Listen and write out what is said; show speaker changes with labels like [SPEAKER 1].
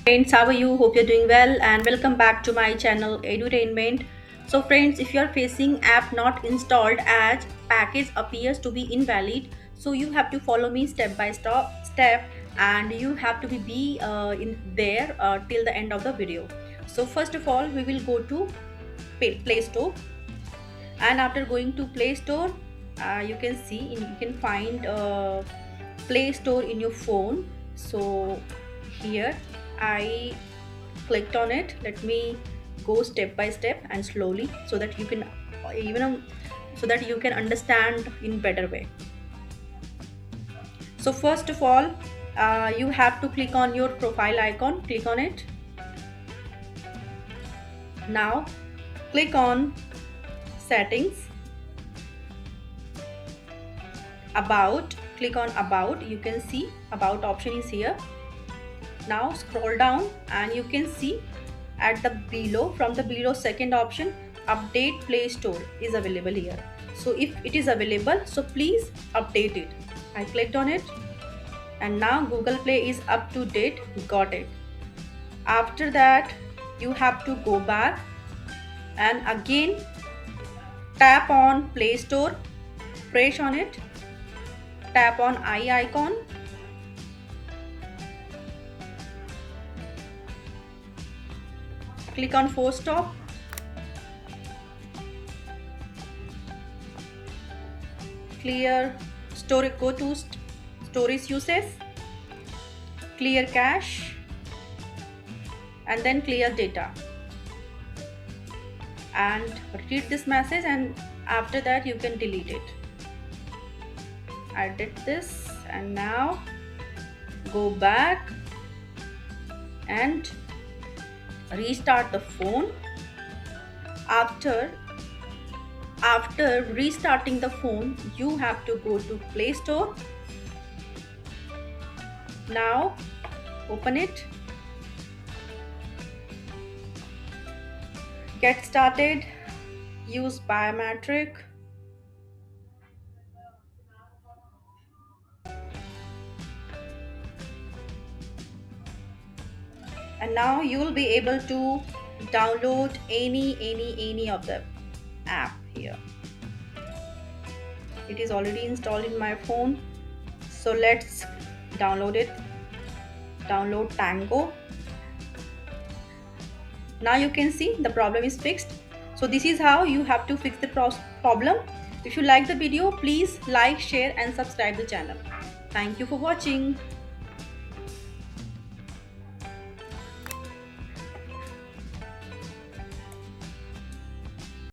[SPEAKER 1] Friends, how are you? Hope you're doing well and welcome back to my channel Edutainment. So friends, if you are facing app not installed as package appears to be invalid, so you have to follow me step by step and you have to be in there till the end of the video. So first of all, we will go to Play Store, and after going to Play Store, you can find Play Store in your phone. So here I clicked on it. Let me go step by step and slowly so that you can even so that you can understand in better way. So first of all, you have to click on your profile icon. Click on it. Now click on settings, about. Click on about. You can see about option is here. Now scroll down and you can see at the below, from the below second option, update Play Store is available here. So if it is available, so please update it. I clicked on it and now Google Play is up to date. Got it. After that, you have to go back and again tap on Play Store, press on it, tap on eye icon, click on force stop, clear storage, go to storage usage, clear cache, and then clear data, and read this message, and after that you can delete it. I did this and now go back and restart the phone. After restarting the phone, you have to go to Play Store. Now open it, get started, use biometric, and now you will be able to download any of the app here. It is already installed in my phone, so let's download it. Download Tango. Now you can see the problem is fixed. So this is how you have to fix the problem. If you like the video, please like, share and subscribe the channel. Thank you for watching.